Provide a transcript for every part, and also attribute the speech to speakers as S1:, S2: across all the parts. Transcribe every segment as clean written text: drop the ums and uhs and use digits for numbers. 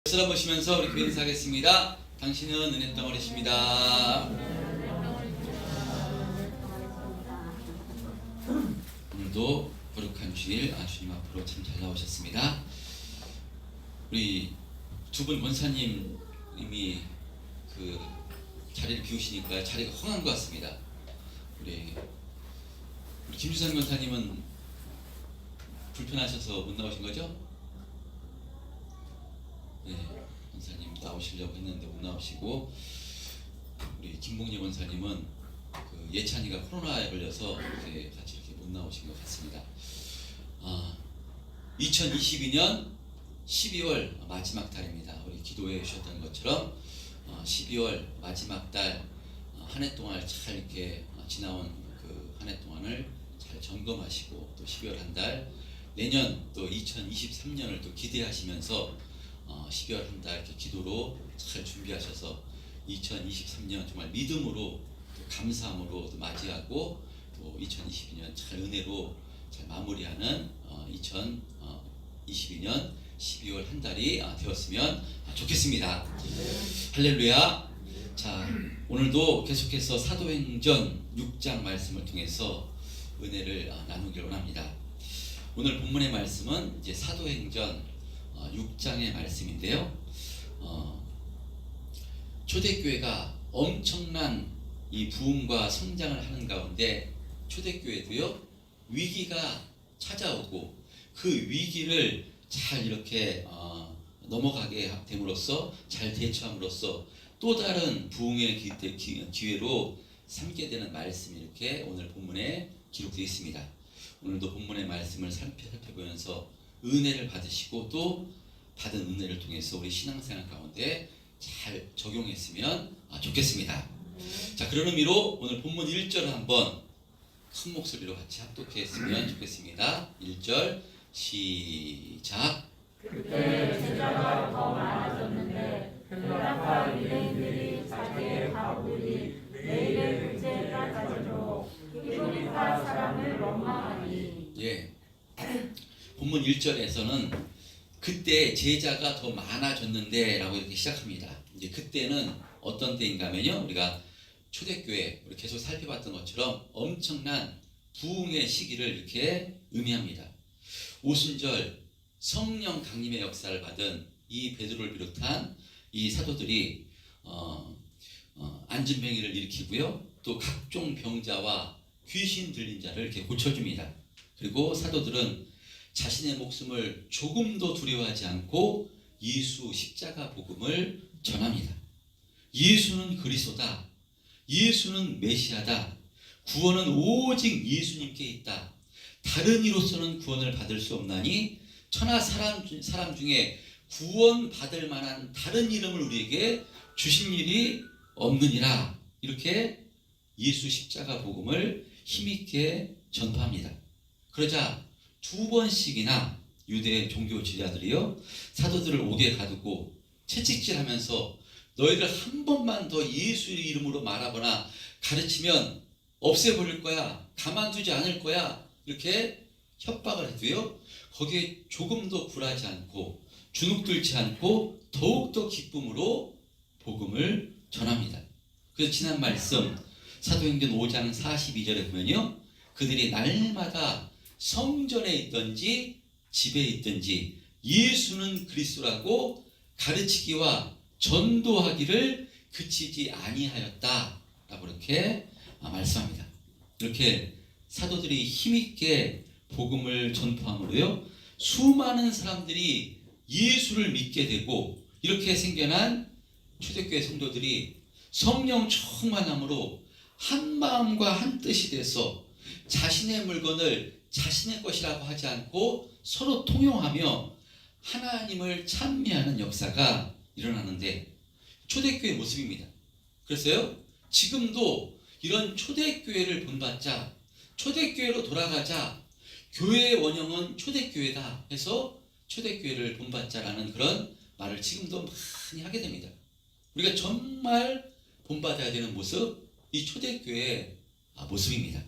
S1: 예수를 보시면서 우리 교회 인사하겠습니다. 당신은 은혜 덩어리십니다. 오늘도 거룩한 주일 주님 앞으로 참 잘 나오셨습니다. 우리 두 분 권사님이 그 자리를 비우시니까 자리가 헝한 것 같습니다. 우리 김주선 권사님은 불편하셔서 못 나오신 거죠? 네, 권사님 나오시려고 했는데 못 나오시고, 우리 김봉리 권사님은 그 예찬이가 코로나에 걸려서 이렇게 같이 이렇게 못 나오신 것 같습니다. 2022년 12월 마지막 달입니다. 우리 기도해 주셨던 것처럼 12월 마지막 달 한 해 동안 잘 이렇게 지나온 그 한 해 동안을 잘 점검하시고, 또 12월 한 달 내년 또 2023년을 또 기대하시면서 12월 한 달 이렇게 기도로 잘 준비하셔서 2023년 정말 믿음으로 또 감사함으로 또 맞이하고, 또 2022년 잘 은혜로 잘 마무리하는 2022년 12월 한 달이 되었으면 좋겠습니다. 할렐루야. 자, 오늘도 계속해서 사도행전 6장 말씀을 통해서 은혜를 나누길 원합니다. 오늘 본문의 말씀은 이제 사도행전 6장의 말씀인데요. 초대교회가 엄청난 이 부흥과 성장을 하는 가운데 초대교회도요, 위기가 찾아오고 그 위기를 잘 이렇게 넘어가게 됨으로써, 잘 대처함으로써 또 다른 부흥의 기회로 삼게 되는 말씀이 이렇게 오늘 본문에 기록되어 있습니다. 오늘도 본문의 말씀을 살펴보면서 은혜를 받으시고, 또 받은 은혜를 통해서 우리 신앙생활 가운데 잘 적용했으면 좋겠습니다. 자, 그런 의미로 오늘 본문 1절을 한번 큰 목소리로 같이 합독했으면 좋겠습니다. 1절 시작.
S2: 그때 제자가 더 많아졌는데 헬라파 유대인들이 자기의 가부리 내일의 둘째까지로 히브리파 사람을 원망하니.
S1: 예. 본문 1절에서는 그때 제자가 더 많아졌는데 라고 이렇게 시작합니다. 이제 그때는 어떤 때인가 하면요, 우리가 초대교회 우리 계속 살펴봤던 것처럼 엄청난 부흥의 시기를 이렇게 의미합니다. 오순절 성령 강림의 역사를 받은 이 베드로를 비롯한 이 사도들이 안진뱅이를 일으키고요, 또 각종 병자와 귀신 들린 자를 이렇게 고쳐줍니다. 그리고 사도들은 자신의 목숨을 조금도 두려워하지 않고 예수 십자가 복음을 전합니다. 예수는 그리스도다. 예수는 메시아다. 구원은 오직 예수님께 있다. 다른 이로서는 구원을 받을 수 없나니 천하 사람 중에 구원받을 만한 다른 이름을 우리에게 주신 일이 없느니라. 이렇게 예수 십자가 복음을 힘있게 전파합니다. 그러자 두 번씩이나 유대 종교 지도자들이요, 사도들을 옥에 가두고 채찍질하면서 너희들 한 번만 더 예수의 이름으로 말하거나 가르치면 없애버릴 거야, 가만두지 않을 거야, 이렇게 협박을 해도요, 거기에 조금도 굴하지 않고 주눅들지 않고 더욱더 기쁨으로 복음을 전합니다. 그래서 지난 말씀 사도행전 5장 42절에 보면요, 그들이 날마다 성전에 있든지 집에 있든지 예수는 그리스도라고 가르치기와 전도하기를 그치지 아니하였다 라고 이렇게 말씀합니다. 이렇게 사도들이 힘있게 복음을 전파함으로요, 수많은 사람들이 예수를 믿게 되고, 이렇게 생겨난 초대교회 성도들이 성령 충만함으로 한 마음과 한 뜻이 돼서 자신의 물건을 자신의 것이라고 하지 않고 서로 통용하며 하나님을 찬미하는 역사가 일어나는데, 초대교회 모습입니다. 그래서요, 지금도 이런 초대교회를 본받자, 초대교회로 돌아가자, 교회의 원형은 초대교회다 해서 초대교회를 본받자라는 그런 말을 지금도 많이 하게 됩니다. 우리가 정말 본받아야 되는 모습, 이 초대교회의 모습입니다.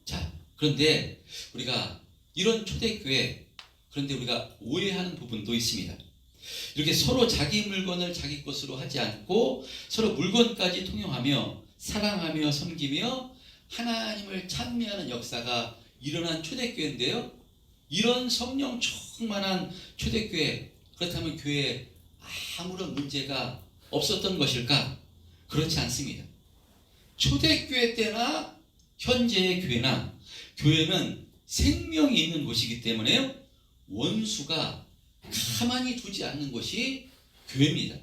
S1: 자, 그런데 우리가 이런 초대교회, 그런데 우리가 오해하는 부분도 있습니다. 이렇게 서로 자기 물건을 자기 것으로 하지 않고 서로 물건까지 통용하며 사랑하며 섬기며 하나님을 찬미하는 역사가 일어난 초대교회인데요. 이런 성령 충만한 초대교회, 그렇다면 교회에 아무런 문제가 없었던 것일까? 그렇지 않습니다. 초대교회 때나 현재의 교회는 생명이 있는 곳이기 때문에요. 원수가 가만히 두지 않는 곳이 교회입니다.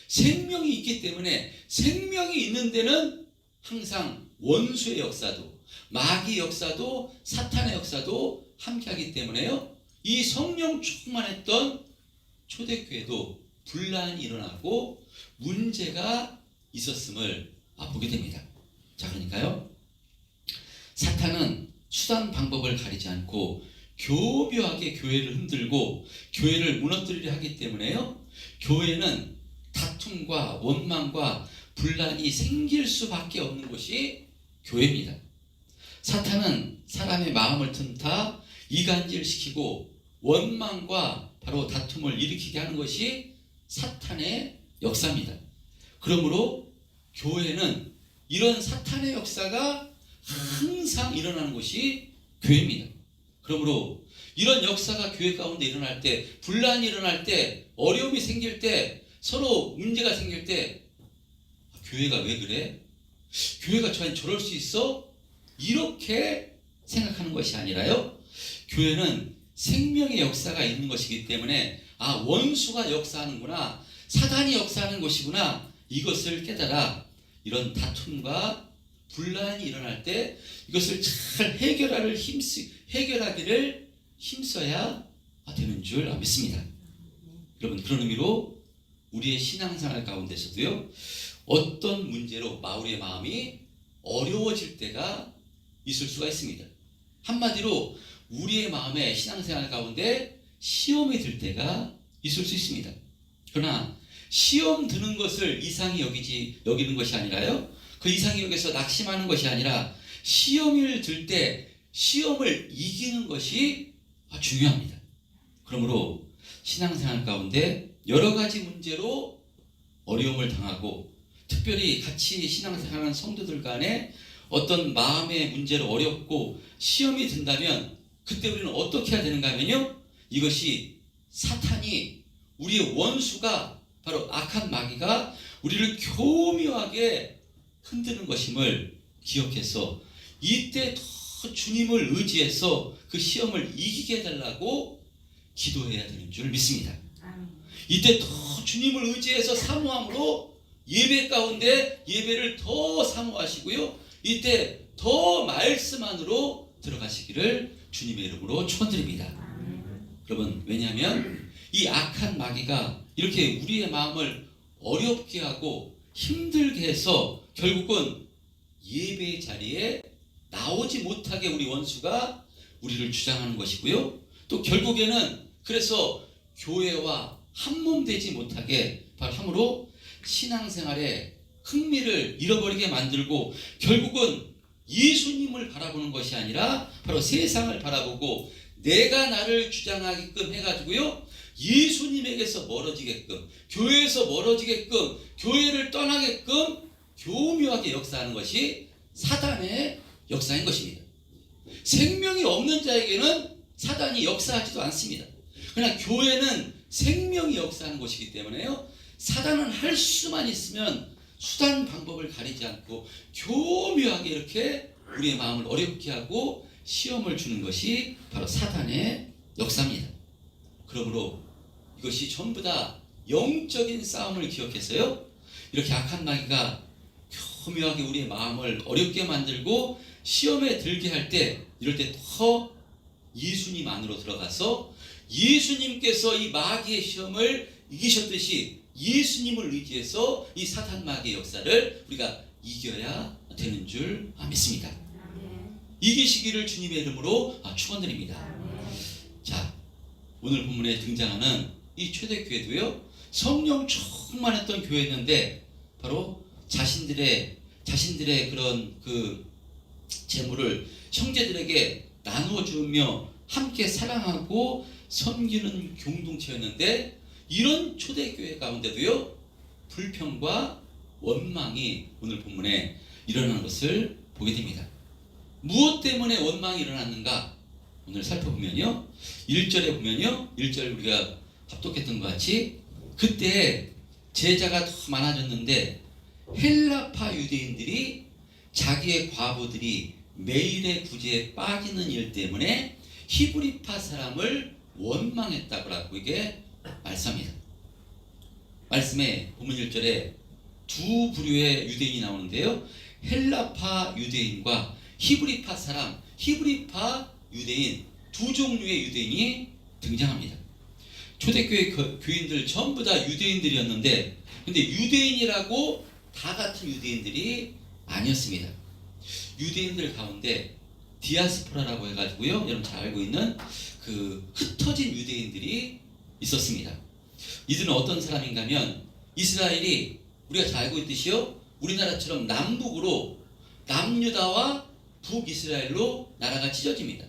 S1: 생명이 있기 때문에 생명이 있는 데는 항상 원수의 역사도 마귀 역사도 사탄의 역사도 함께하기 때문에요. 이 성령 충만했던 초대교회도 분란이 일어나고 문제가 있었음을 보게 됩니다. 자, 그러니까요. 사탄은 수단 방법을 가리지 않고 교묘하게 교회를 흔들고 교회를 무너뜨리려 하기 때문에요. 교회는 다툼과 원망과 분란이 생길 수밖에 없는 곳이 교회입니다. 사탄은 사람의 마음을 틈타 이간질시키고 원망과 바로 다툼을 일으키게 하는 것이 사탄의 역사입니다. 그러므로 교회는 이런 사탄의 역사가 항상 일어나는 곳이 교회입니다. 그러므로 이런 역사가 교회 가운데 일어날 때, 분란이 일어날 때, 어려움이 생길 때, 서로 문제가 생길 때, 교회가 왜 그래? 교회가 저럴 수 있어? 이렇게 생각하는 것이 아니라요. 교회는 생명의 역사가 있는 것이기 때문에 원수가 역사하는구나, 사단이 역사하는 것이구나, 이것을 깨달아 이런 다툼과 분란이 일어날 때 이것을 잘 해결하기를 힘써야 되는 줄 믿습니다. 여러분, 그런 의미로 우리의 신앙생활 가운데서도요, 어떤 문제로 우리의 마음이 어려워질 때가 있을 수가 있습니다. 한마디로 우리의 마음에 신앙생활 가운데 시험이 들 때가 있을 수 있습니다. 그러나 시험 드는 것을 이상히 여기는 것이 아니라요, 그 이상히 여기서 낙심하는 것이 아니라 시험을 들 때 시험을 이기는 것이 중요합니다. 그러므로 신앙생활 가운데 여러 가지 문제로 어려움을 당하고, 특별히 같이 신앙생활하는 성도들 간에 어떤 마음의 문제로 어렵고 시험이 든다면 그때 우리는 어떻게 해야 되는가 하면요, 이것이 사탄이, 우리의 원수가, 바로 악한 마귀가 우리를 교묘하게 흔드는 것임을 기억해서 이때 더 주님을 의지해서 그 시험을 이기게 해달라고 기도해야 되는 줄 믿습니다. 이때 더 주님을 의지해서 사모함으로 예배 가운데 예배를 더 사모하시고요, 이때 더 말씀 안으로 들어가시기를 주님의 이름으로 축원드립니다. 여러분, 왜냐하면 이 악한 마귀가 이렇게 우리의 마음을 어렵게 하고 힘들게 해서 결국은 예배의 자리에 나오지 못하게 우리 원수가 우리를 주장하는 것이고요, 또 결국에는 그래서 교회와 한몸되지 못하게 바로 함으로 신앙생활에 흥미를 잃어버리게 만들고, 결국은 예수님을 바라보는 것이 아니라 바로 세상을 바라보고 내가 나를 주장하게끔 해가지고요, 예수님에게서 멀어지게끔, 교회에서 멀어지게끔, 교회를 떠나게끔 교묘하게 역사하는 것이 사단의 역사인 것입니다. 생명이 없는 자에게는 사단이 역사하지도 않습니다. 그러나 교회는 생명이 역사하는 곳이기 때문에요, 사단은 할 수만 있으면 수단 방법을 가리지 않고 교묘하게 이렇게 우리의 마음을 어렵게 하고 시험을 주는 것이 바로 사단의 역사입니다. 그러므로 이것이 전부 다 영적인 싸움을 기억해서요, 이렇게 악한 마귀가 교묘하게 우리의 마음을 어렵게 만들고 시험에 들게 할 때, 이럴 때 더 예수님 안으로 들어가서 예수님께서 이 마귀의 시험을 이기셨듯이 예수님을 의지해서 이 사탄 마귀의 역사를 우리가 이겨야 되는 줄 믿습니다. 이기시기를 주님의 이름으로 축원드립니다. 자, 오늘 본문에 등장하는 이 초대교회도요, 성령 충만했던 교회였는데 바로 자신들의 그런 그 재물을 형제들에게 나누어 주며 함께 사랑하고 섬기는 공동체였는데, 이런 초대교회 가운데도요 불평과 원망이 오늘 본문에 일어나는 것을 보게 됩니다. 무엇 때문에 원망이 일어났는가? 오늘 살펴보면요 1절에 보면요 1절 우리가 합독했던 것 같이 그때 제자가 더 많아졌는데 헬라파 유대인들이 자기의 과부들이 매일의 구제에 빠지는 일 때문에 히브리파 사람을 원망했다고 이게 말씀합니다. 말씀에 본문 1절에 두 부류의 유대인이 나오는데요 헬라파 유대인과 히브리파 사람, 히브리파 유대인 두 종류의 유대인이 등장합니다. 초대교회 교인들 전부 다 유대인들이었는데 근데 유대인이라고 다 같은 유대인들이 아니었습니다. 유대인들 가운데 디아스포라라고 해가지고요 여러분 잘 알고 있는 그 흩어진 유대인들이 있었습니다. 이들은 어떤 사람인가 하면 이스라엘이 우리가 잘 알고 있듯이요 우리나라처럼 남북으로 남유다와 북이스라엘로 나라가 찢어집니다.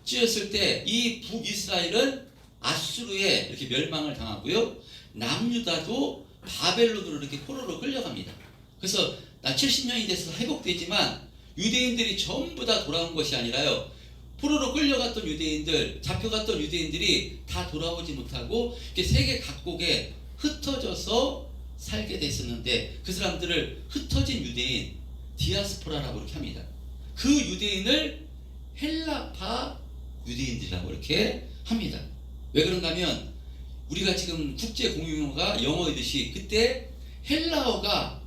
S1: 찢어졌을 때 이 북이스라엘은 아수르에 이렇게 멸망을 당하고요 남유다도 바벨론으로 이렇게 포로로 끌려갑니다. 그래서 70년이 돼서 회복되지만 유대인들이 전부 다 돌아온 것이 아니라요 포로로 끌려갔던 유대인들, 잡혀갔던 유대인들이 다 돌아오지 못하고 세계 각국에 흩어져서 살게 됐었는데 그 사람들을 흩어진 유대인, 디아스포라라고 이렇게 합니다. 그 유대인을 헬라파 유대인들이라고 이렇게 합니다. 왜 그런가 하면 우리가 지금 국제 공용어가 영어이듯이 그때 헬라어가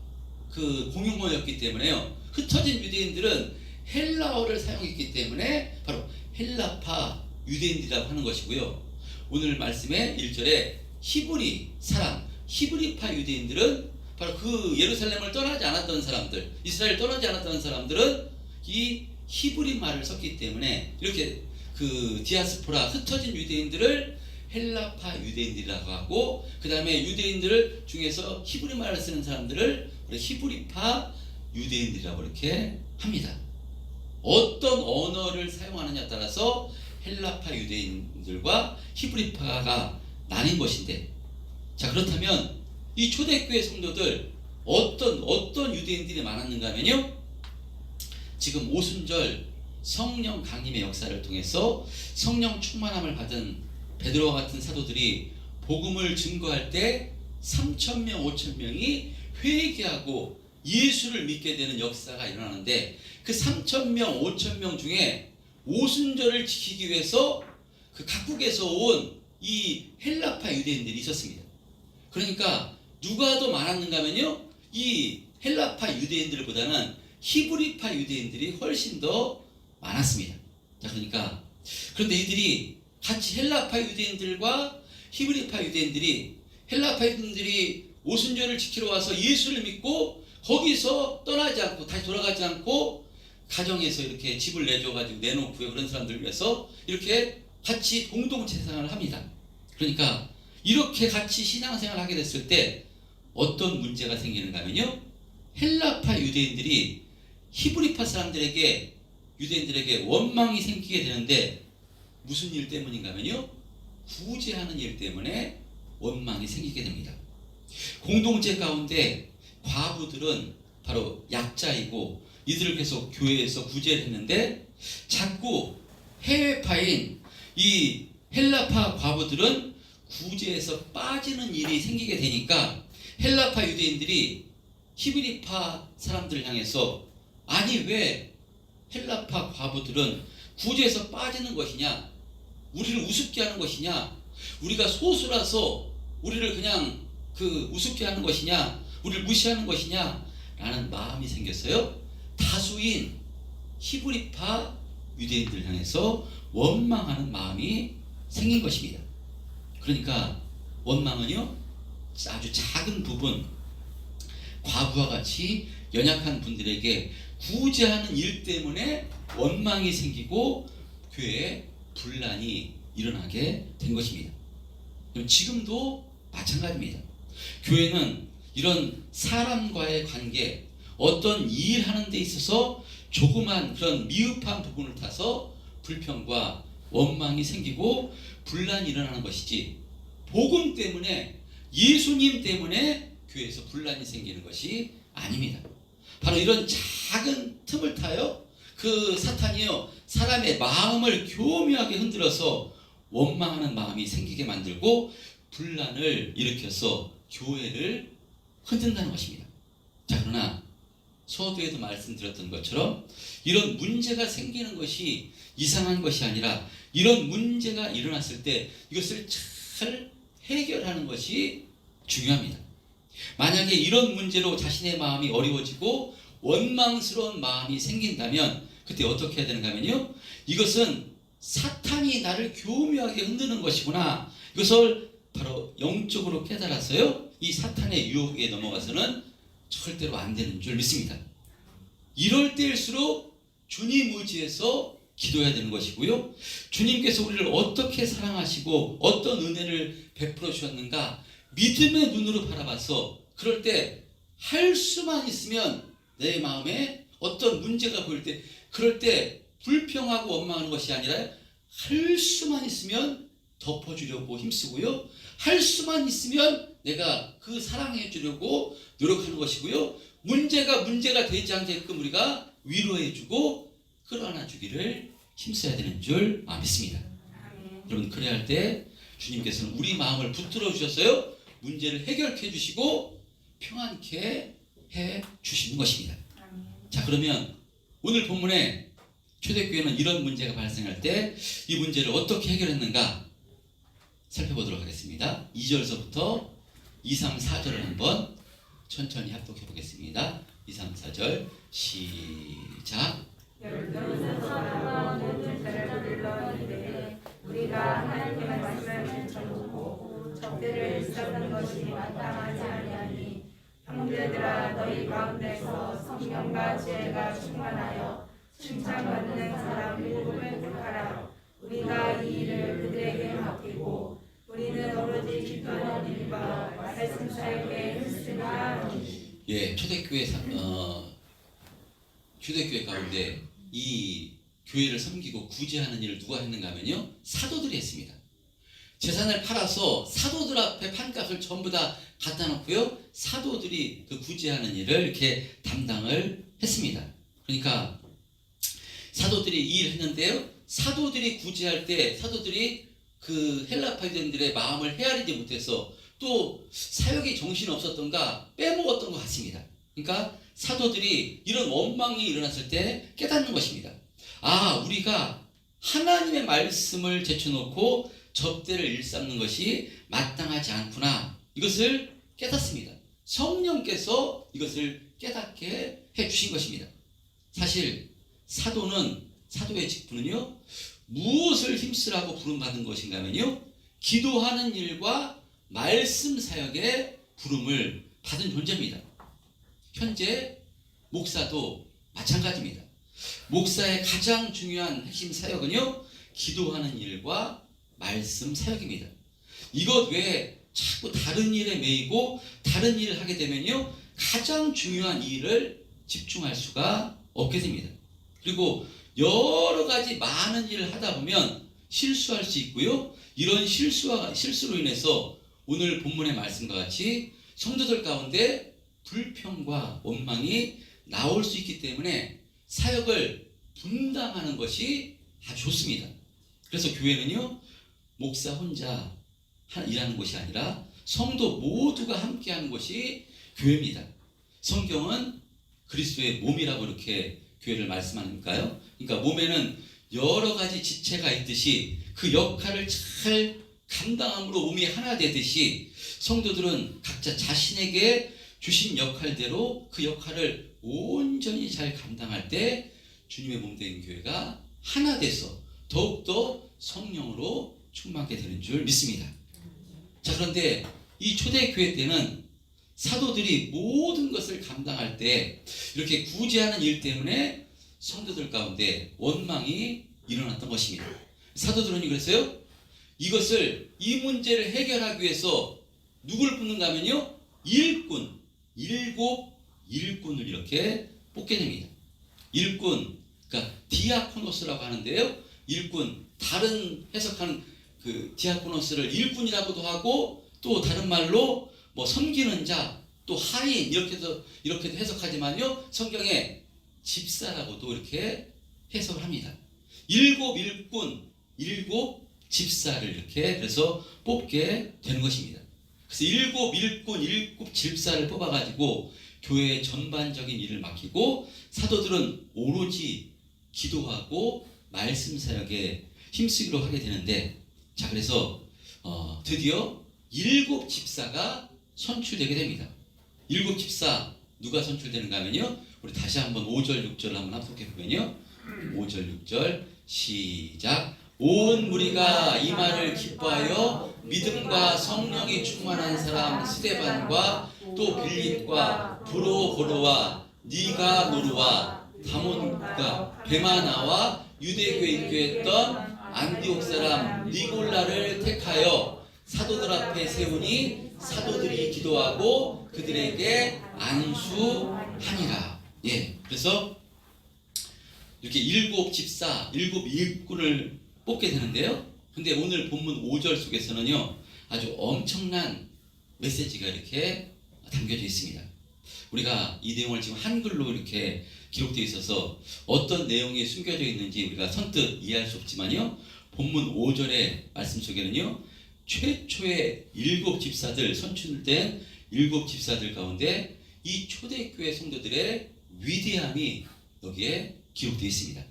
S1: 그 공용어였기 때문에요. 흩어진 유대인들은 헬라어를 사용했기 때문에 바로 헬라파 유대인들이라고 하는 것이고요. 오늘 말씀의 1절에 히브리 사람, 히브리파 유대인들은 바로 그 예루살렘을 떠나지 않았던 사람들, 이스라엘 떠나지 않았던 사람들은 이 히브리 말을 썼기 때문에 이렇게 그 디아스포라 흩어진 유대인들을 헬라파 유대인들이라고 하고 그 다음에 유대인들 중에서 히브리 말을 쓰는 사람들을 히브리파 유대인들이라고 이렇게 합니다. 어떤 언어를 사용하느냐에 따라서 헬라파 유대인들과 히브리파가 나뉜 것인데 자 그렇다면 이 초대교회 성도들 어떤 유대인들이 많았는가 하면요 지금 오순절 성령 강림의 역사를 통해서 성령 충만함을 받은 베드로와 같은 사도들이 복음을 증거할 때 3,000명, 5,000명이 회개하고 예수를 믿게 되는 역사가 일어나는데 그 3,000명, 5,000명 중에 오순절을 지키기 위해서 그 각국에서 온 이 헬라파 유대인들이 있었습니다. 그러니까 누가 더 많았는가 하면요 이 헬라파 유대인들보다는 히브리파 유대인들이 훨씬 더 많았습니다. 자 그러니까 그런데 이들이 같이 헬라파 유대인들과 히브리파 유대인들이 헬라파 유대인들이 오순절을 지키러 와서 예수를 믿고 거기서 떠나지 않고 다시 돌아가지 않고 가정에서 이렇게 집을 내줘가지고 내놓고요 그런 사람들 위해서 이렇게 같이 공동체 생활을 합니다. 그러니까 이렇게 같이 신앙생활을 하게 됐을 때 어떤 문제가 생기는가 하면요 헬라파 유대인들이 히브리파 사람들에게 유대인들에게 원망이 생기게 되는데 무슨 일 때문인가 하면요 구제하는 일 때문에 원망이 생기게 됩니다. 공동체 가운데 과부들은 바로 약자이고 이들을 계속 교회에서 구제를 했는데 자꾸 해외파인 이 헬라파 과부들은 구제에서 빠지는 일이 생기게 되니까 헬라파 유대인들이 히브리파 사람들을 향해서 아니 왜 헬라파 과부들은 구제에서 빠지는 것이냐 우리를 우습게 하는 것이냐 우리가 소수라서 우리를 그냥 그 우습게 하는 것이냐 우리를 무시하는 것이냐 라는 마음이 생겼어요. 다수인 히브리파 유대인들 향해서 원망하는 마음이 생긴 것입니다. 그러니까 원망은요 아주 작은 부분 과부와 같이 연약한 분들에게 구제하는 일 때문에 원망이 생기고 교회에 분란이 일어나게 된 것입니다. 지금도 마찬가지입니다. 교회는 이런 사람과의 관계 어떤 일하는 데 있어서 조그만 그런 미흡한 부분을 타서 불평과 원망이 생기고 분란이 일어나는 것이지 복음 때문에, 예수님 때문에 교회에서 분란이 생기는 것이 아닙니다. 바로 이런 작은 틈을 타요 그 사탄이요 사람의 마음을 교묘하게 흔들어서 원망하는 마음이 생기게 만들고 분란을 일으켜서 교회를 흔든다는 것입니다. 자, 그러나 서두에도 말씀드렸던 것처럼 이런 문제가 생기는 것이 이상한 것이 아니라 이런 문제가 일어났을 때 이것을 잘 해결하는 것이 중요합니다. 만약에 이런 문제로 자신의 마음이 어려워지고 원망스러운 마음이 생긴다면 그때 어떻게 해야 되는가 하면요, 이것은 사탄이 나를 교묘하게 흔드는 것이구나, 이것을 바로 영적으로 깨달아서요 이 사탄의 유혹에 넘어가서는 절대로 안 되는 줄 믿습니다. 이럴 때일수록 주님 의지해서 기도해야 되는 것이고요, 주님께서 우리를 어떻게 사랑하시고 어떤 은혜를 베풀어 주셨는가 믿음의 눈으로 바라봐서 그럴 때 할 수만 있으면 내 마음에 어떤 문제가 보일 때 그럴 때 불평하고 원망하는 것이 아니라 할 수만 있으면 덮어주려고 힘쓰고요, 할 수만 있으면 내가 그 사랑해 주려고 노력하는 것이고요, 문제가 되지 않게끔 우리가 위로해 주고 끌어안아 주기를 힘써야 되는 줄 믿습니다. 여러분, 그래야 할 때 주님께서는 우리 마음을 붙들어 주셔서요 문제를 해결해 주시고 평안케 해 주시는 것입니다. 자, 그러면 오늘 본문에 초대교회는 이런 문제가 발생할 때 이 문제를 어떻게 해결했는가 살펴보도록 하겠습니다. 2절서부터 2, 3, 4절을 한번 천천히 합독해 보겠습니다. 2, 3, 4절 시작.
S2: 열두는 서로가 모든 자를 불러 이르되 우리가 하나님의 말씀을 전하고 적대를 쌓는 것이 마땅하지 아니하니 형제들아, 너희 가운데서 성령과 지혜가 충만하여 칭찬받는 사람 7을 택하라. 우리가 이 일을 그들에게 맡기고 우리는 오로지 기도하는 일과 말씀 사역에 힘쓰라 하니.
S1: 초대교회 가운데 이 교회를 섬기고 구제하는 일을 누가 했는가 하면요, 사도들이 했습니다. 재산을 팔아서 사도들 앞에 판값을 전부 다 갖다 놓고요, 사도들이 그 구제하는 일을 이렇게 담당을 했습니다. 그러니까 사도들이 이 일을 했는데요, 사도들이 구제할 때 사도들이 그 헬라파 유대인들의 마음을 헤아리지 못해서 또 사역이 정신이 없었던가 빼먹었던 것 같습니다. 그러니까 사도들이 이런 원망이 일어났을 때 깨닫는 것입니다. 아, 우리가 하나님의 말씀을 제쳐놓고 접대를 일삼는 것이 마땅하지 않구나, 이것을 깨닫습니다. 성령께서 이것을 깨닫게 해주신 것입니다. 사실 사도의 직분은요, 무엇을 힘쓰라고 부름받은 것인가 하면요, 기도하는 일과 말씀 사역에 부름을 받은 존재입니다. 현재 목사도 마찬가지입니다. 목사의 가장 중요한 핵심 사역은요, 기도하는 일과 말씀 사역입니다. 이것 외에 자꾸 다른 일에 매이고 다른 일을 하게 되면요, 가장 중요한 일을 집중할 수가 없게 됩니다. 그리고 여러 가지 많은 일을 하다 보면 실수할 수 있고요, 이런 실수로 인해서 오늘 본문의 말씀과 같이 성도들 가운데 불평과 원망이 나올 수 있기 때문에 사역을 분담하는 것이 아주 좋습니다. 그래서 교회는요, 목사 혼자 일하는 곳이 아니라 성도 모두가 함께하는 곳이 교회입니다. 성경은 그리스도의 몸이라고 이렇게 교회를 말씀하니까요. 그러니까 몸에는 여러 가지 지체가 있듯이 그 역할을 잘 감당함으로 몸이 하나 되듯이 성도들은 각자 자신에게 주신 역할대로 그 역할을 온전히 잘 감당할 때 주님의 몸 된 교회가 하나 돼서 더욱더 성령으로 충만하게 되는 줄 믿습니다. 자, 그런데 이 초대교회 때는 사도들이 모든 것을 감당할 때 이렇게 구제하는 일 때문에 성도들 가운데 원망이 일어났던 것입니다. 사도들은 그랬어요. 이 문제를 해결하기 위해서 누굴 뽑는가 하면요, 일곱 일꾼을 이렇게 뽑게 됩니다. 일꾼, 그러니까 디아코노스라고 하는데요, 일꾼, 다른 해석하는 그 디아코노스를 일꾼이라고도 하고 또 다른 말로 뭐 섬기는 자, 또 하인 이렇게도 해석하지만요. 성경에 집사라고도 이렇게 해석을 합니다. 7 일꾼, 7 집사를 이렇게 그래서 뽑게 되는 것입니다. 그래서 7 일꾼, 7 집사를 뽑아가지고 교회 전반적인 일을 맡기고 사도들은 오로지 기도하고 말씀 사역에 힘쓰기로 하게 되는데, 자 그래서 드디어 7 집사가 선출되게 됩니다. 7 집사 누가 선출되는가 하면요, 우리 다시 한번 5절 6절을 한번 합독해 보면요, 5절 6절 시작. 온 무리가 이 말을 기뻐하여 믿음과 성령이 충만한 사람 스데반과 또 빌립과 브로고르와 니가노르와 다몬과 베마나와 유대교에 입교했던 안디옥 사람 니골라를 택하여 사도들 앞에 세우니 사도들이 기도하고 그들에게 안수하니라. 예, 그래서 이렇게 7 집사, 7 일꾼을 뽑게 되는데요. 근데 오늘 본문 5절 속에서는요, 아주 엄청난 메시지가 이렇게 담겨져 있습니다. 우리가 이 내용을 지금 한글로 이렇게 기록되어 있어서 어떤 내용이 숨겨져 있는지 우리가 선뜻 이해할 수 없지만요, 본문 5절의 말씀 속에는요, 최초의 7 집사들, 선출된 7 집사들 가운데 이 초대교회 성도들의 위대함이 여기에 기록되어 있습니다.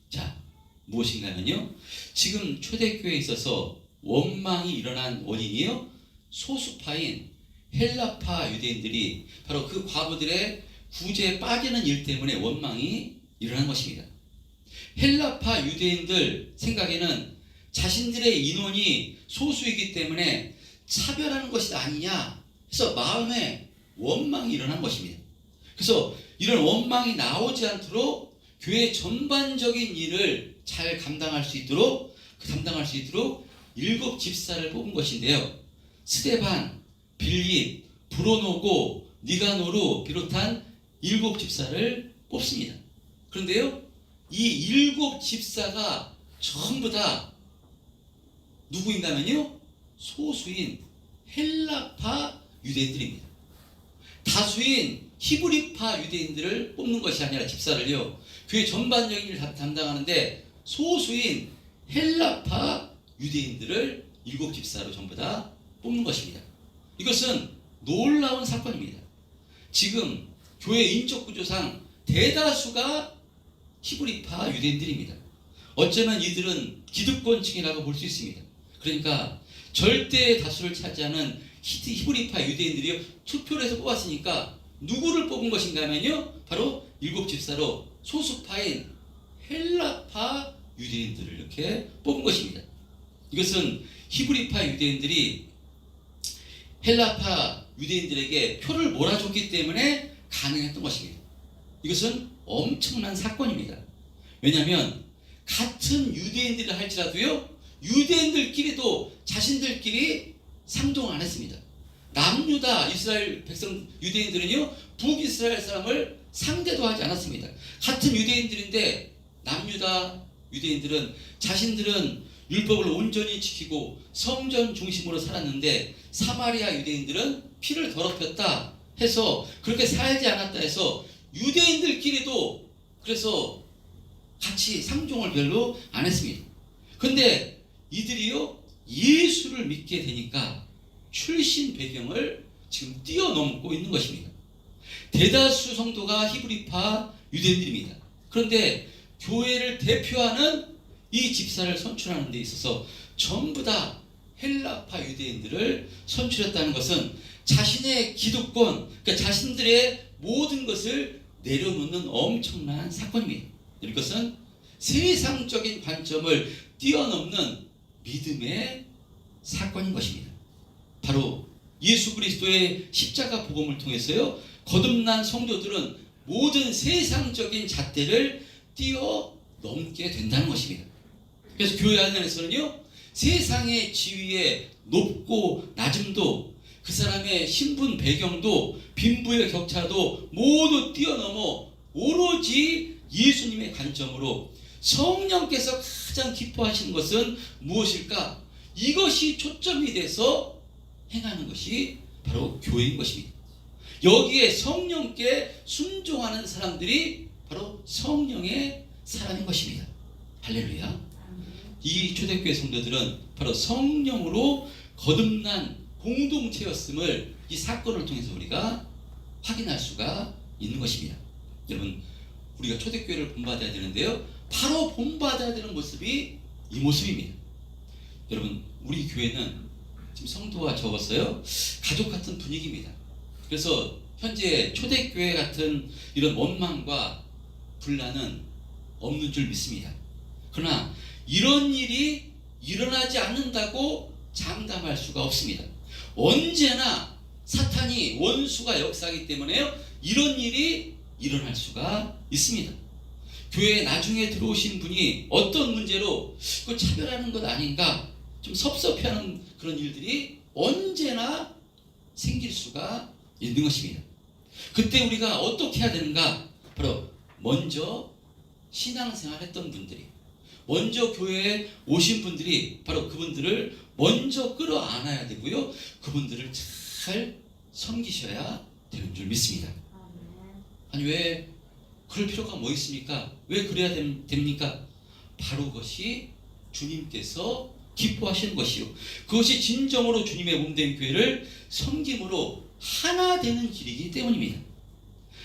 S1: 자, 무엇인가 하면요, 지금 초대교회에 있어서 원망이 일어난 원인이요, 소수파인 헬라파 유대인들이 바로 그 과부들의 구제에 빠지는 일 때문에 원망이 일어난 것입니다. 헬라파 유대인들 생각에는 자신들의 인원이 소수이기 때문에 차별하는 것이 아니냐 해서 마음에 원망이 일어난 것입니다. 그래서 이런 원망이 나오지 않도록 교회 전반적인 일을 잘 감당할 수 있도록 7 집사를 뽑은 것인데요, 스데반, 빌립, 브로노고, 니가노르 비롯한 7 집사를 뽑습니다. 그런데요, 이 7 집사가 전부 다 누구인가 하면요, 소수인 헬라파 유대인들입니다. 다수인 히브리파 유대인들을 뽑는 것이 아니라 집사를요, 교회 전반적인 일을 담당하는데 소수인 헬라파 유대인들을 7 집사로 전부 다 뽑는 것입니다. 이것은 놀라운 사건입니다. 지금 교회 인적 구조상 대다수가 히브리파 유대인들입니다. 어쩌면 이들은 기득권층이라고 볼 수 있습니다. 그러니까 절대 다수를 차지하는 히브리파 유대인들이 투표를 해서 뽑았으니까 누구를 뽑은 것인가 하면요, 바로 7 집사로 소수파인 헬라파 유대인들을 이렇게 뽑은 것입니다. 이것은 히브리파 유대인들이 헬라파 유대인들에게 표를 몰아줬기 때문에 가능했던 것입니다. 이것은 엄청난 사건입니다. 왜냐하면 같은 유대인들을 할지라도요, 유대인들끼리도 자신들끼리 상종을 안 했습니다. 남유다 이스라엘 백성 유대인들은요, 북이스라엘 사람을 상대도 하지 않았습니다. 같은 유대인들인데 남유다 유대인들은 자신들은 율법을 온전히 지키고 성전 중심으로 살았는데 사마리아 유대인들은 피를 더럽혔다 해서 그렇게 살지 않았다 해서 유대인들끼리도 그래서 같이 상종을 별로 안 했습니다. 그런데 이들이요, 예수를 믿게 되니까 출신 배경을 지금 뛰어넘고 있는 것입니다. 대다수 성도가 히브리파 유대인들입니다. 그런데 교회를 대표하는 이 집사를 선출하는 데 있어서 전부 다 헬라파 유대인들을 선출했다는 것은 자신의 기득권, 그러니까 자신들의 모든 것을 내려놓는 엄청난 사건입니다. 이것은 세상적인 관점을 뛰어넘는 믿음의 사건인 것입니다. 바로 예수 그리스도의 십자가 복음을 통해서요, 거듭난 성도들은 모든 세상적인 잣대를 뛰어넘게 된다는 것입니다. 그래서 교회 안에서는요, 세상의 지위의 높고 낮음도, 그 사람의 신분 배경도, 빈부의 격차도 모두 뛰어넘어 오로지 예수님의 관점으로 성령께서 가장 기뻐하시는 것은 무엇일까? 이것이 초점이 돼서 행하는 것이 바로 교회인 것입니다. 여기에 성령께 순종하는 사람들이 바로 성령의 사람인 것입니다. 할렐루야. 이 초대교회 성도들은 바로 성령으로 거듭난 공동체였음을 이 사건을 통해서 우리가 확인할 수가 있는 것입니다. 여러분, 우리가 초대교회를 본받아야 되는데요, 바로 본받아야 되는 모습이 이 모습입니다. 여러분, 우리 교회는 지금 성도가 적었어요. 가족 같은 분위기입니다. 그래서 현재 초대교회 같은 이런 원망과 분란은 없는 줄 믿습니다. 그러나 이런 일이 일어나지 않는다고 장담할 수가 없습니다. 언제나 사탄이 원수가 역사하기 때문에요, 이런 일이 일어날 수가 있습니다. 교회에 나중에 들어오신 분이 어떤 문제로 그 차별하는 것 아닌가 좀 섭섭해하는 그런 일들이 언제나 생길 수가 있는 것입니다. 그때 우리가 어떻게 해야 되는가? 바로 먼저 신앙생활 했던 분들이, 먼저 교회에 오신 분들이 바로 그분들을 먼저 끌어안아야 되고요, 그분들을 잘 섬기셔야 되는 줄 믿습니다. 아니, 왜 그럴 필요가 뭐 있습니까? 왜 그래야 됩니까? 바로 그것이 주님께서 기뻐하시는 것이요, 그것이 진정으로 주님의 몸된 교회를 섬김으로 하나 되는 길이기 때문입니다.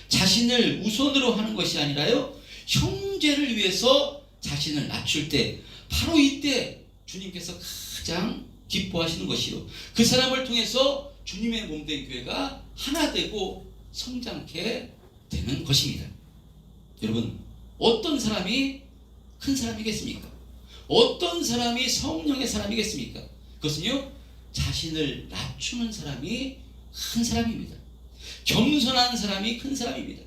S1: 자신을 우선으로 하는 것이 아니라요, 형제를 위해서 자신을 낮출 때, 바로 이때 주님께서 가장 기뻐하시는 것이요, 그 사람을 통해서 주님의 몸된 교회가 하나 되고 성장케 되는 것입니다. 여러분, 어떤 사람이 큰 사람이겠습니까? 어떤 사람이 성령의 사람이겠습니까? 그것은요, 자신을 낮추는 사람이 큰 사람입니다. 겸손한 사람이 큰 사람입니다.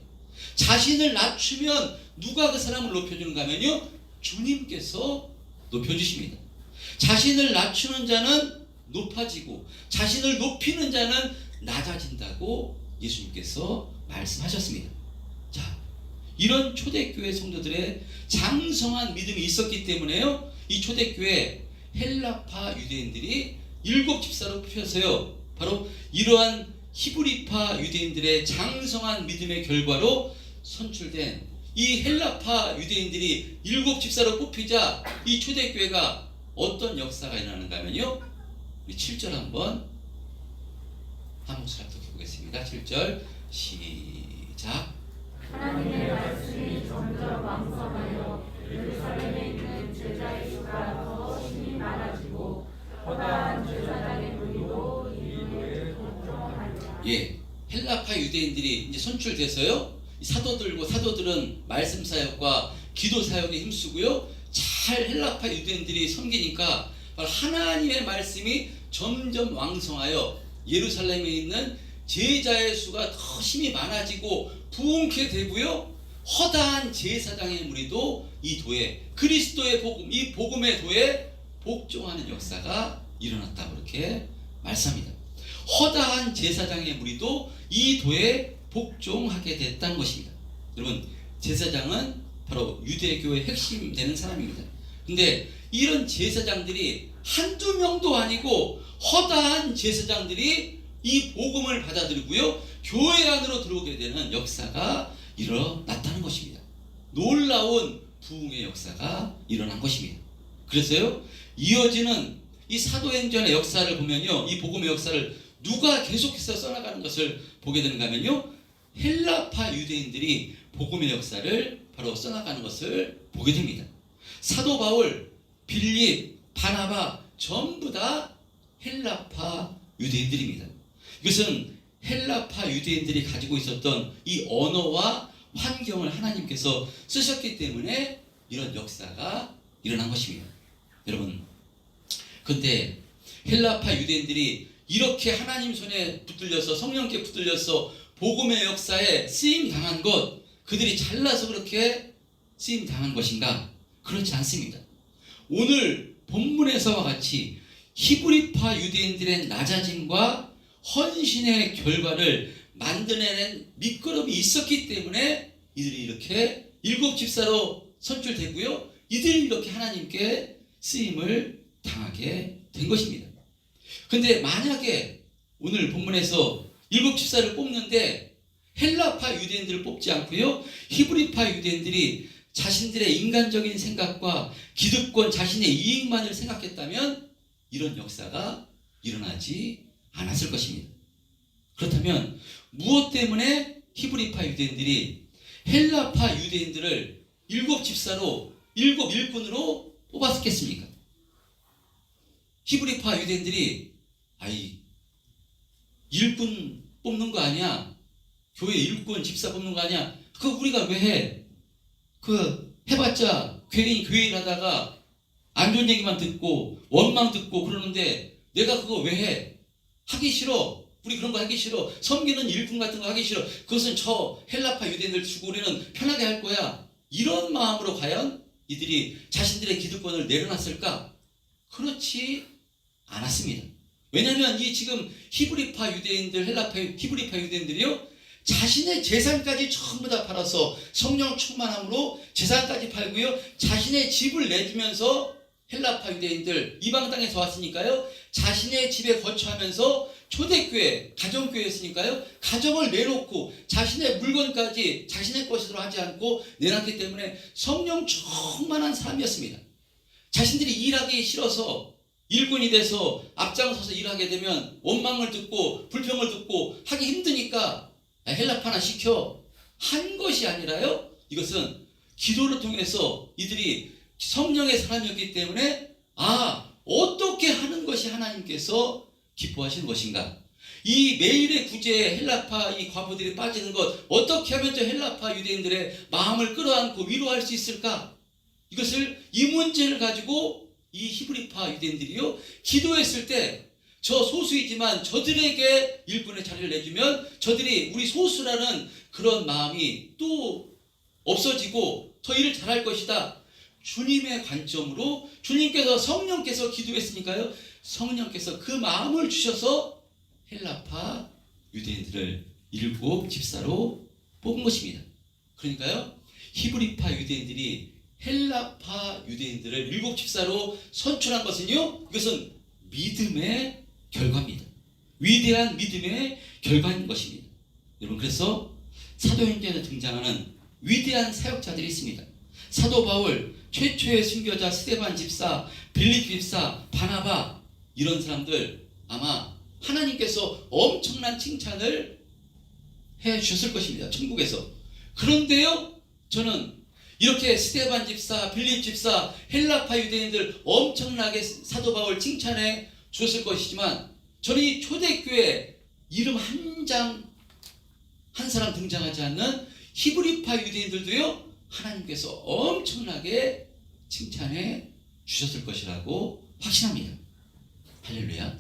S1: 자신을 낮추면 누가 그 사람을 높여주는가 하면요, 주님께서 높여주십니다. 자신을 낮추는 자는 높아지고 자신을 높이는 자는 낮아진다고 예수님께서 말씀하셨습니다. 자, 이런 초대교회 성도들의 장성한 믿음이 있었기 때문에요, 이 초대교회 헬라파 유대인들이 7집사로 뽑혀서요, 바로 이러한 히브리파 유대인들의 장성한 믿음의 결과로 선출된 이 헬라파 유대인들이 7집사로 뽑히자 이 초대교회가 어떤 역사가 일어나는가 하면요, 우리 7절 한번 한 목소리 합독해 보겠습니다. 7절 시작.
S2: 하나님의 말씀이 점점 왕성하여 예루살렘에 있는 제자의 수가 더 심히 많아지고 허다한 제사장의 무리도 이유에 복종하니라.
S1: 예, 헬라파 유대인들이 이제 선출돼서요, 사도들은 말씀 사역과 기도 사역에 힘쓰고요, 잘 헬라파 유대인들이 섬기니까 하나님의 말씀이 점점 왕성하여 예루살렘에 있는 제자의 수가 더 힘이 많아지고 부흥케 되고요, 허다한 제사장의 무리도 이 도에, 그리스도의 복음, 이 복음의 도에 복종하는 역사가 일어났다고 이렇게 말씀합니다. 허다한 제사장의 무리도 이 도에 복종하게 됐다는 것입니다. 여러분, 제사장은 바로 유대교의 핵심 되는 사람입니다. 근데 이런 제사장들이 한두 명도 아니고 허다한 제사장들이 이 복음을 받아들이고요, 교회 안으로 들어오게 되는 역사가 일어났다는 것입니다. 놀라운 부흥의 역사가 일어난 것입니다. 그래서요, 이어지는 이 사도행전의 역사를 보면요, 이 복음의 역사를 누가 계속해서 써나가는 것을 보게 되는가 하면요, 헬라파 유대인들이 복음의 역사를 바로 써나가는 것을 보게 됩니다. 사도 바울, 빌립, 바나바 전부 다 헬라파 유대인들입니다. 이것은 헬라파 유대인들이 가지고 있었던 이 언어와 환경을 하나님께서 쓰셨기 때문에 이런 역사가 일어난 것입니다. 여러분, 근데 헬라파 유대인들이 이렇게 하나님 손에 붙들려서, 성령께 붙들려서 복음의 역사에 쓰임 당한 것, 그들이 잘나서 그렇게 쓰임 당한 것인가? 그렇지 않습니다. 오늘 본문에서와 같이 히브리파 유대인들의 낮아짐과 헌신의 결과를 만들어낸 밑거름이 있었기 때문에 이들이 이렇게 7집사로 선출되고요, 이들이 이렇게 하나님께 쓰임을 당하게 된 것입니다. 근데 만약에 오늘 본문에서 7집사를 뽑는데 헬라파 유대인들을 뽑지 않고요, 히브리파 유대인들이 자신들의 인간적인 생각과 기득권, 자신의 이익만을 생각했다면 이런 역사가 일어나지 않았을 것입니다. 그렇다면 무엇 때문에 히브리파 유대인들이 헬라파 유대인들을 7집사로 7 일꾼으로 뽑았겠습니까? 히브리파 유대인들이 일꾼 뽑는 거 아니야? 교회 일꾼 집사 뽑는 거 아니야? 그거 우리가 왜 해? 해봤자 괜히 교회 일하다가 안 좋은 얘기만 듣고 원망 듣고 그러는데 내가 그거 왜 해? 하기 싫어. 우리 그런 거 하기 싫어. 섬기는 일꾼 같은 거 하기 싫어. 그것은 저 헬라파 유대인들 주고 우리는 편하게 할 거야. 이런 마음으로 과연 이들이 자신들의 기득권을 내려놨을까? 그렇지 않았습니다. 왜냐하면 이 지금 히브리파 유대인들, 히브리파 유대인들이요, 자신의 재산까지 전부 다 팔아서 성령 충만함으로 재산까지 팔고요, 자신의 집을 내주면서 헬라파 유대인들 이방 땅에서 왔으니까요, 자신의 집에 거처하면서 초대교회, 가정교회였으니까요, 가정을 내놓고 자신의 물건까지 자신의 것으로 하지 않고 내놨기 때문에 성령 충만한 사람이었습니다. 자신들이 일하기 싫어서 일꾼이 돼서 앞장서서 일하게 되면 원망을 듣고 불평을 듣고 하기 힘드니까 헬라파나 시켜 한 것이 아니라요, 이것은 기도를 통해서 이들이 성령의 사람이었기 때문에 어떻게 하는 것이 하나님께서 기뻐하시는 것인가, 이 매일의 구제에 헬라파 이 과부들이 빠지는 것, 어떻게 하면 저 헬라파 유대인들의 마음을 끌어안고 위로할 수 있을까, 이것을 이 문제를 가지고 이 히브리파 유대인들이요, 기도했을 때 저 소수이지만 저들에게 일꾼의 자리를 내주면 저들이 우리 소수라는 그런 마음이 또 없어지고 더 일을 잘할 것이다. 주님의 관점으로 주님께서 성령께서 기도했으니까요, 성령께서 그 마음을 주셔서 헬라파 유대인들을 7집사로 뽑은 것입니다. 그러니까요, 히브리파 유대인들이 헬라파 유대인들을 7집사로 선출한 것은요, 이것은 믿음의 결과입니다. 위대한 믿음의 결과인 것입니다. 여러분, 그래서 사도행전에 등장하는 위대한 사역자들이 있습니다. 사도 바울, 최초의 순교자 스데반 집사, 빌립 집사, 바나바, 이런 사람들 아마 하나님께서 엄청난 칭찬을 해 주셨을 것입니다. 천국에서. 그런데요, 저는 이렇게 스데반 집사, 빌립 집사, 헬라파 유대인들 엄청나게 사도 바울 칭찬해 주었을 것이지만, 저는 이 초대교회 이름 한 사람 등장하지 않는 히브리파 유대인들도요, 하나님께서 엄청나게 칭찬해 주셨을 것이라고 확신합니다. 할렐루야.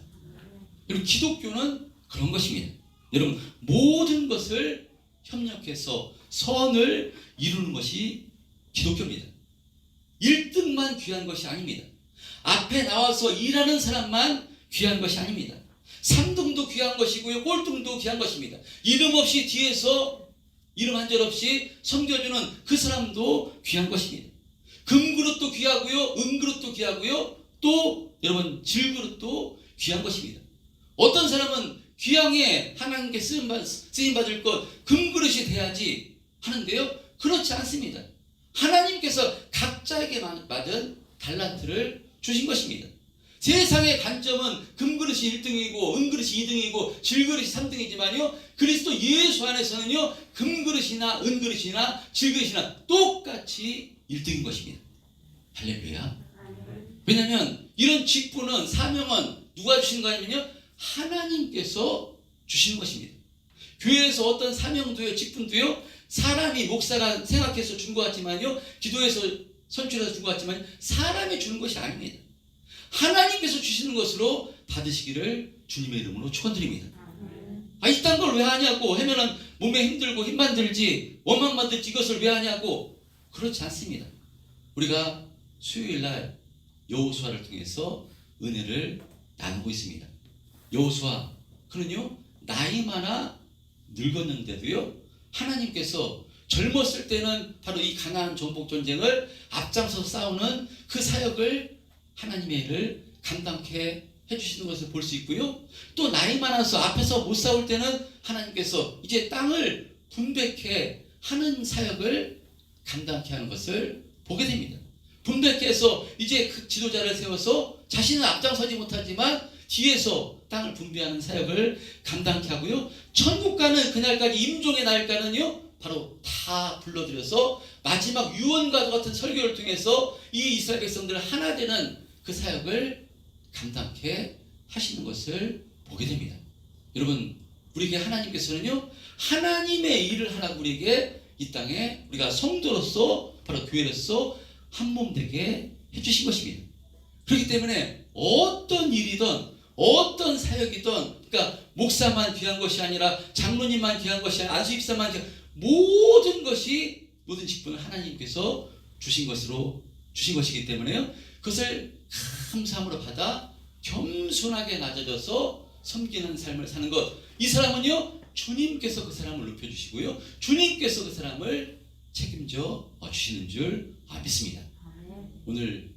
S1: 여러분, 기독교는 그런 것입니다. 여러분, 모든 것을 협력해서 선을 이루는 것이 기독교입니다. 1등만 귀한 것이 아닙니다. 앞에 나와서 일하는 사람만 귀한 것이 아닙니다. 3등도 귀한 것이고요, 꼴등도 귀한 것입니다. 이름 없이 뒤에서 이름 한 절 없이 섬겨주는 그 사람도 귀한 것입니다. 금그릇도 귀하고요, 은그릇도 귀하고요, 또 여러분 질그릇도 귀한 것입니다. 어떤 사람은 귀향에 하나님께 쓰임받을 것 금그릇이 돼야지 하는데요, 그렇지 않습니다. 하나님께서 각자에게 맞은 달란트를 주신 것입니다. 세상의 관점은 금그릇이 1등이고 은그릇이 2등이고 질그릇이 3등이지만요, 그리스도 예수 안에서는요, 금그릇이나 은그릇이나 질그릇이나 똑같이 1등인 것입니다. 할렐루야. 왜냐하면 이런 직분은, 사명은 누가 주신 거 아니면요, 하나님께서 주시는 것입니다. 교회에서 어떤 사명도요, 직분도요, 사람이 목사가 생각해서 준 것 같지만요, 기도해서 선출해서 준 것 같지만 사람이 주는 것이 아닙니다. 하나님께서 주시는 것으로 받으시기를 주님의 이름으로 축원드립니다. 이딴 걸 왜 하냐고 하면은 몸에 힘들고 힘만 들지 원망만 들지 이것을 왜 하냐고, 그렇지 않습니다. 우리가 수요일날 여호수아를 통해서 은혜를 나누고 있습니다. 여호수아, 그는요, 나이 많아 늙었는데도요, 하나님께서 젊었을 때는 바로 이 가나안 정복 전쟁을 앞장서 싸우는 그 사역을 하나님의 일을 감당케 해주시는 것을 볼 수 있고요. 또 나이 많아서 앞에서 못 싸울 때는 하나님께서 이제 땅을 분배케 하는 사역을 감당케 하는 것을 보게 됩니다. 분배케 해서 이제 그 지도자를 세워서 자신은 앞장서지 못하지만 뒤에서 땅을 분배하는 사역을 감당케 하고요. 천국가는 그날까지 임종의 날까는요, 바로 다 불러들여서 마지막 유언과도 같은 설교를 통해서 이 이스라엘 백성들을 하나 되는 그 사역을 감당케 하시는 것을 보게 됩니다. 여러분, 우리에게 하나님께서는요, 하나님의 일을 하라고 우리에게 이 땅에 우리가 성도로서 바로 교회로서 한 몸 되게 해주신 것입니다. 그렇기 때문에 어떤 일이든 어떤 사역이든, 그러니까 목사만 귀한 것이 아니라 장로님만 귀한 것이 아니라 안수집사만 귀한, 모든 것이, 모든 직분을 하나님께서 주신 것이기 때문에요, 그것을 감사함으로 받아 겸손하게 낮아져서 섬기는 삶을 사는 것. 이 사람은요, 주님께서 그 사람을 높여주시고요, 주님께서 그 사람을 책임져 주시는 줄 믿습니다. 오늘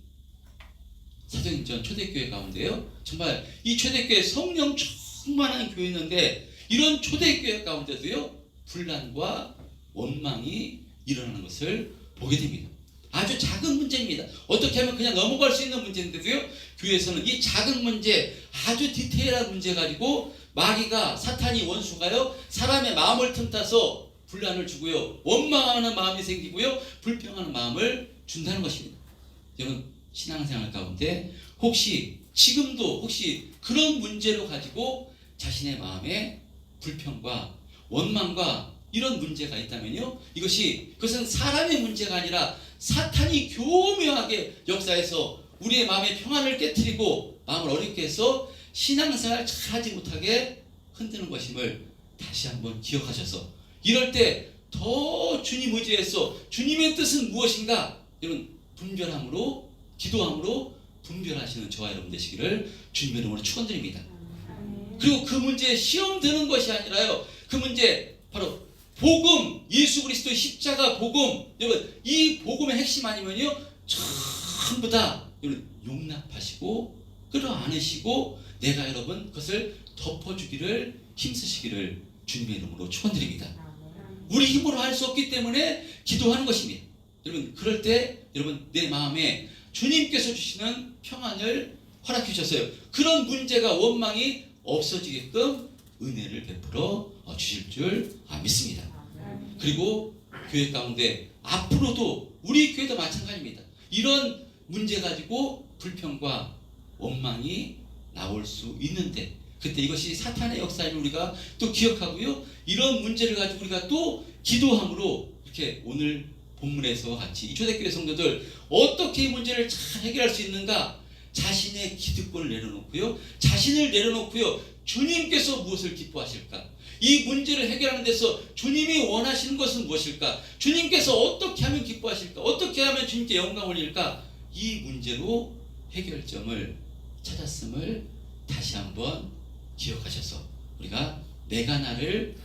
S1: 사도행전 초대교회 가운데요, 정말 이 초대교회 성령 충만한 교회였는데, 이런 초대교회 가운데도요, 분란과 원망이 일어나는 것을 보게 됩니다. 아주 작은 문제입니다. 어떻게 하면 그냥 넘어갈 수 있는 문제인데도요, 교회에서는 이 작은 문제, 아주 디테일한 문제 가지고 마귀가, 사탄이, 원수가요, 사람의 마음을 틈타서 분란을 주고요, 원망하는 마음이 생기고요, 불평하는 마음을 준다는 것입니다. 여러분, 신앙생활 가운데 지금도 혹시 그런 문제로 가지고 자신의 마음에 불평과 원망과 이런 문제가 있다면요, 그것은 사람의 문제가 아니라 사탄이 교묘하게 역사해서 우리의 마음의 평안을 깨트리고 마음을 어렵게 해서 신앙생활 잘하지 못하게 흔드는 것임을 다시 한번 기억하셔서, 이럴 때 더 주님 의지해서 주님의 뜻은 무엇인가, 이런 분별함으로, 기도함으로 분별하시는 저와 여러분 되시기를 주님의 이름으로 축원드립니다. 그리고 그 문제에 시험 드는 것이 아니라요, 그 문제 바로 복음, 예수 그리스도의 십자가 복음, 여러분, 이 복음의 핵심 아니면요, 전부 다 여러분 용납하시고 끌어안으시고 내가 여러분 그것을 덮어주기를 힘쓰시기를 주님의 이름으로 축원드립니다. 우리 힘으로 할 수 없기 때문에 기도하는 것입니다. 여러분, 그럴 때 여러분 내 마음에 주님께서 주시는 평안을 허락해 주셨어요. 그런 문제가, 원망이 없어지게끔 은혜를 베풀어 주실 줄 믿습니다. 그리고 교회 가운데 앞으로도 우리 교회도 마찬가지입니다. 이런 문제 가지고 불평과 원망이 나올 수 있는데, 그때 이것이 사탄의 역사임을 우리가 또 기억하고요, 이런 문제를 가지고 우리가 또 기도함으로 이렇게 오늘 본문에서 같이 이 초대교회 성도들 어떻게 이 문제를 잘 해결할 수 있는가, 자신의 기득권을 내려놓고요, 자신을 내려놓고요, 주님께서 무엇을 기뻐하실까, 이 문제를 해결하는 데서 주님이 원하시는 것은 무엇일까, 주님께서 어떻게 하면 기뻐하실까, 어떻게 하면 주님께 영광 올릴까, 이 문제로 해결점을 찾았음을 다시 한번 기억하셔서, 우리가 내가 나를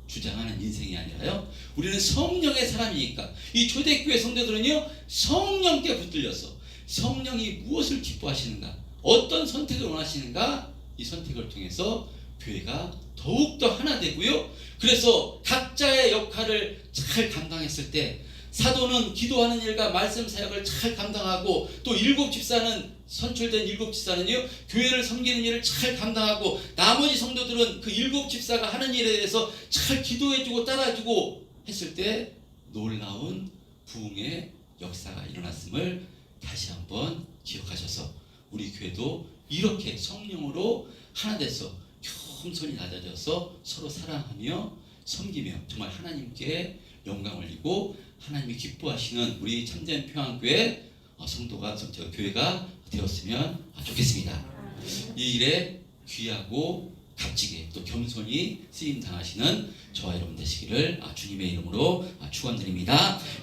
S1: 주장하는 인생이 아니라요, 우리는 성령의 사람이니까, 이 초대교회 성도들은요, 성령께 붙들려서 성령이 무엇을 기뻐하시는가, 어떤 선택을 원하시는가, 이 선택을 통해서 교회가 더욱더 하나 되고요, 그래서 각자의 역할을 잘 감당했을 때 사도는 기도하는 일과 말씀 사역을 잘 감당하고, 또 선출된 일곱 집사는요, 교회를 섬기는 일을 잘 감당하고, 나머지 성도들은 그 일곱 집사가 하는 일에 대해서 잘 기도해주고 따라주고 했을 때 놀라운 부흥의 역사가 일어났음을 다시 한번 기억하셔서, 우리 교회도 이렇게 성령으로 하나 돼서 겸손히 낮아져서 서로 사랑하며 섬기며 정말 하나님께 영광 올리고 하나님이 기뻐하시는 우리 참된 평안교회 교회가 되었으면 좋겠습니다. 이 일에 귀하고 값지게 또 겸손히 쓰임 당하시는 저와 여러분 되시기를 주님의 이름으로 축원드립니다.